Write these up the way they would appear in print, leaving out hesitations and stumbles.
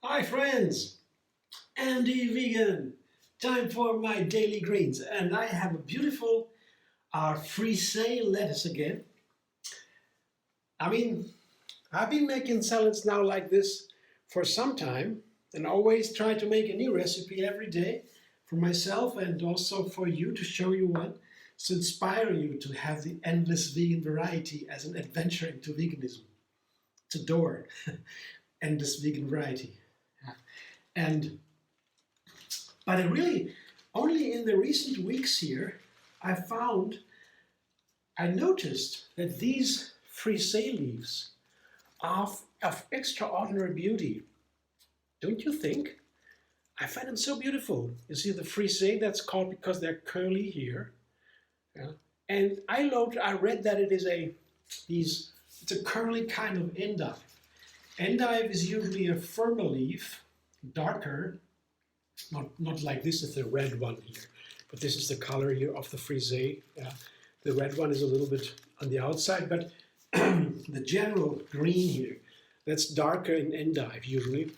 Hi friends, Andy Vegan. Time for my daily greens, and I have a beautiful Frisée lettuce again. I've been making salads now like this for some time, and always try to make a new recipe every day for myself and also for you, to show you one, to inspire you to have the endless vegan variety as an adventure into veganism. To adore endless vegan variety. And but I really, only in the recent weeks here, I noticed that these Frisée leaves are of extraordinary beauty. Don't you think? I find them so beautiful. You see the Frisée, that's called because they're curly here. Yeah. And I read that it's a curly kind of endive. Endive is usually a firmer leaf, darker, not like this is the red one here, but this is the color here of the Frisée. The red one is a little bit on the outside, but the general green here, that's darker in endive usually,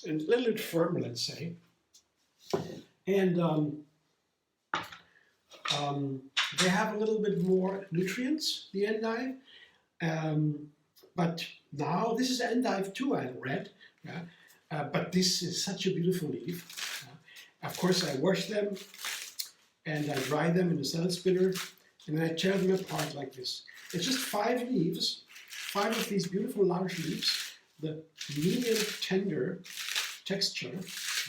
and a little bit firmer, let's say. And they have a little bit more nutrients, the endive. But now, this is endive too, I read. Yeah? But this is such a beautiful leaf. Of course, I wash them and I dry them in a salad spinner, and then I tear them apart like this. It's just 5 leaves, 5 of these beautiful large leaves, the medium tender texture,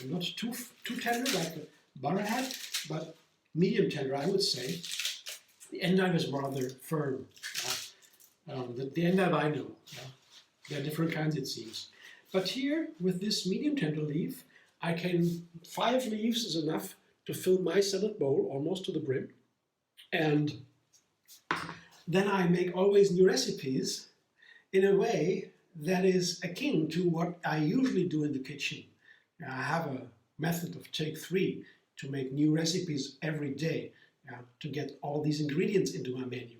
not too tender like the butterhead, but medium tender, I would say. The endive is rather firm. The endive I know. There are different kinds, it seems. But here, with this medium tender leaf, 5 leaves is enough to fill my salad bowl almost to the brim. And then I make always new recipes in a way that is akin to what I usually do in the kitchen. I have a method of take 3 to make new recipes every day, to get all these ingredients into my menu.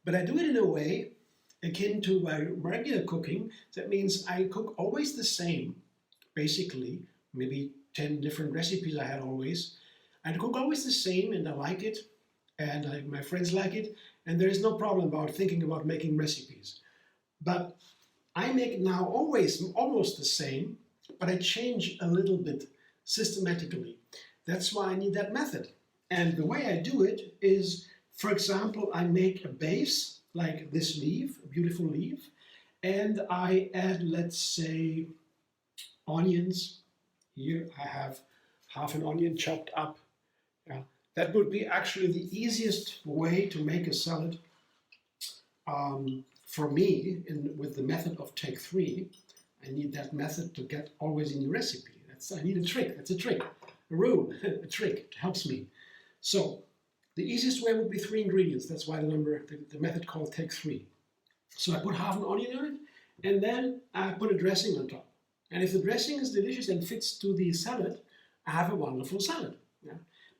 But I do it in a way akin to my regular cooking. That means I cook always the same, basically, maybe 10 different recipes I had always. I cook always the same, and I like it, and my friends like it, and there is no problem about thinking about making recipes. But I make now always almost the same, but I change a little bit systematically. That's why I need that method. And the way I do it is, for example, I make a base like this leaf, a beautiful leaf, and I add, let's say, onions. Here I have half an onion chopped up. That would be actually the easiest way to make a salad for me with the method of take 3. I need that method to get always in the recipe. I need a trick. That's a trick, a rule, a trick. It helps me. So the easiest way would be 3 ingredients. That's why the method called take 3. So I put half an onion on it, and then I put a dressing on top. And if the dressing is delicious and fits to the salad, I have a wonderful salad.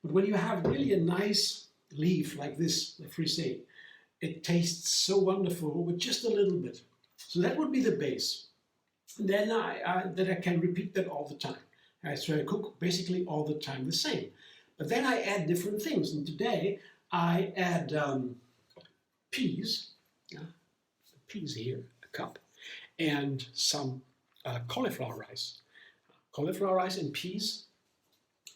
But when you have really a nice leaf like this, the Frisée, it tastes so wonderful with just a little bit. So that would be the base. And then I can repeat that all the time. So I cook basically all the time the same. But then I add different things. And today I add peas, peas here, a cup, and some cauliflower rice. Cauliflower rice and peas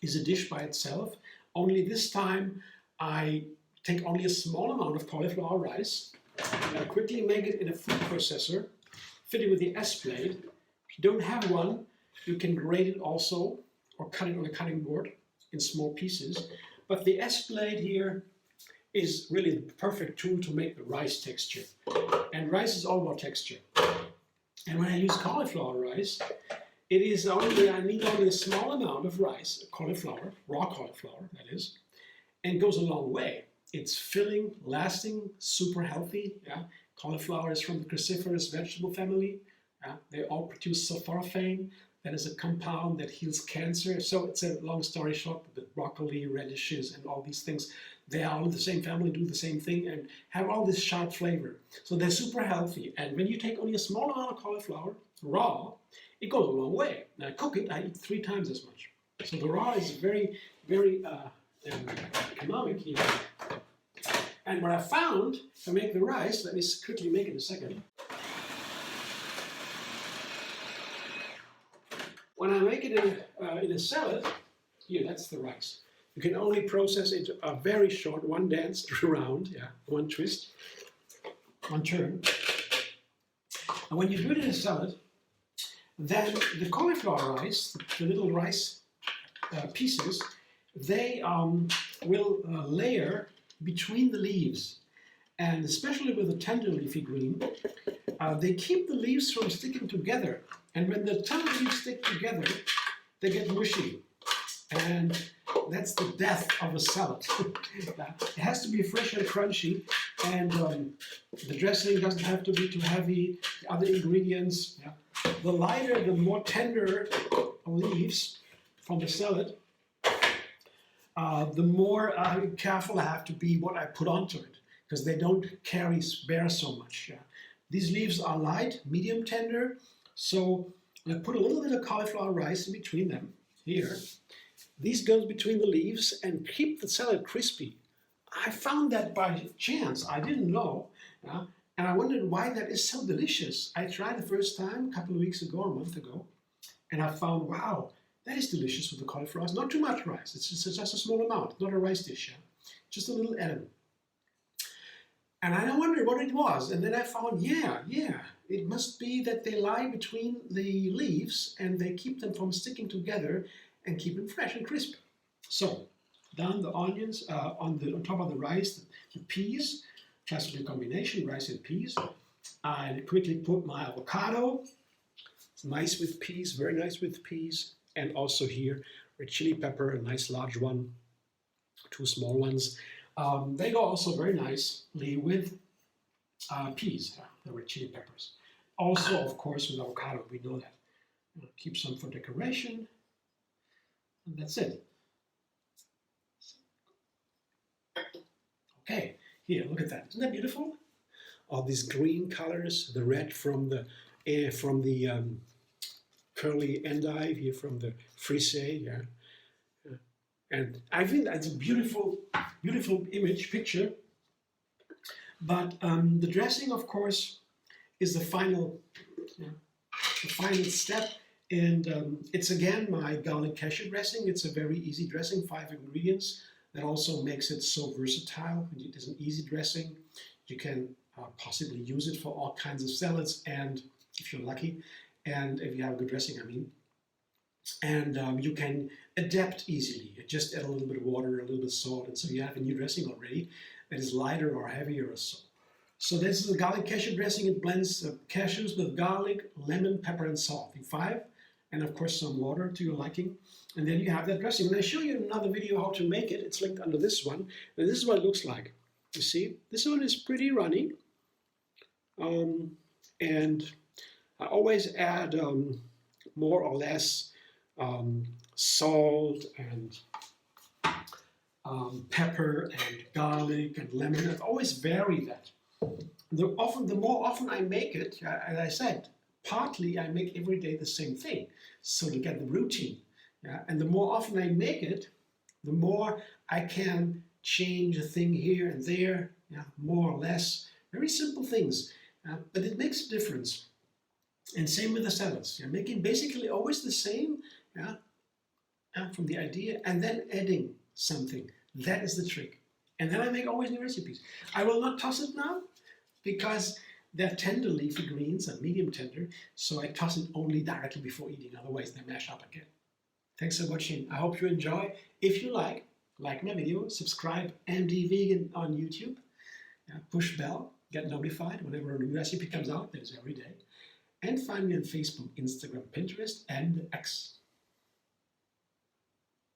is a dish by itself. Only this time I take only a small amount of cauliflower rice, and I quickly make it in a food processor, fit it with the S-blade. If you don't have one, you can grate it also, or cut it on a cutting board in small pieces. But the S-blade here is really the perfect tool to make the rice texture. And rice is all about texture. And when I use cauliflower rice, I need only a small amount of rice, cauliflower, raw cauliflower, that is, and it goes a long way. It's filling, lasting, super healthy. Cauliflower is from the cruciferous vegetable family. They all produce sulforaphane. That is a compound that heals cancer. So it's a long story short, with broccoli, radishes, and all these things, they are all in the same family, do the same thing, and have all this sharp flavor. So they're super healthy. And when you take only a small amount of cauliflower, raw, it goes a long way. Now I cook it, I eat 3 times as much. So the raw is very, very economic here. And what I found to make the rice, let me quickly make it in a second. When I make it in a salad, here, that's the rice. You can only process it a very short, one dance around, yeah, one twist, one turn. And when you do it in a salad, then the cauliflower rice, the little rice pieces, they will layer between the leaves. And especially with the tender leafy green, they keep the leaves from sticking together. And when the tender leaves stick together, they get mushy. And that's the death of a salad. It has to be fresh and crunchy, and the dressing doesn't have to be too heavy. The other ingredients, yeah. The lighter, the more tender leaves from the salad, the more careful I have to be what I put onto it, because they don't bear so much. Yeah. These leaves are light, medium tender, so I put a little bit of cauliflower rice in between them here. These goes between the leaves and keep the salad crispy. I found that by chance. I didn't know. And I wondered why that is so delicious. I tried the first time a couple of weeks ago, a month ago, and I found, wow, that is delicious with the cauliflower. It's not too much rice. It's just a small amount, not a rice dish. Yeah? Just a little element. And I wondered what it was. And then I found, yeah, it must be that they lie between the leaves and they keep them from sticking together and keep them fresh and crisp. So, down the onions, on top of the rice, the peas, classical combination, rice and peas. I quickly put my avocado. It's nice with peas, very nice with peas. And also here, red chili pepper, a nice large one, 2 small ones. They go also very nicely with peas, the red chili peppers. Also, of course, with avocado, we know that. Keep some for decoration. And that's it. Okay, here, look at that. Isn't that beautiful? All these green colors, the red from the curly endive, here from the Frisée, yeah. And I think that's a beautiful, beautiful picture. But the dressing, of course, is the final step. And it's again my garlic cashew dressing. It's a very easy dressing, 5 ingredients. That also makes it so versatile. It is an easy dressing. You can possibly use it for all kinds of salads, and if you're lucky, and if you have a good dressing, I mean. And you can adapt easily. You just add a little bit of water, a little bit of salt, and so you have a new dressing already that is lighter or heavier or so. So this is a garlic cashew dressing. It blends cashews with garlic, lemon, pepper, and salt. 5, and of course some water to your liking. And then you have that dressing. And I show you another video how to make it. It's linked under this one. And this is what it looks like. You see, this one is pretty runny. And I always add more or less salt and pepper and garlic and lemon. I always vary that. The more often I make it, as I said, partly I make every day the same thing, so to get the routine. Yeah? And the more often I make it, the more I can change a thing here and there, yeah, more or less. Very simple things, but it makes a difference. And same with the salads. You're making basically always the same, yeah, from the idea, and then adding something. That is the trick. And then I make always new recipes. I will not toss it now, because they're tender leafy greens and medium tender, so I toss it only directly before eating, otherwise they mash up again. Thanks for watching. I hope you enjoy. If you like my video, subscribe MD Vegan on YouTube, push bell, get notified whenever a new recipe comes out. That is every day. And find me on Facebook, Instagram, Pinterest, and X.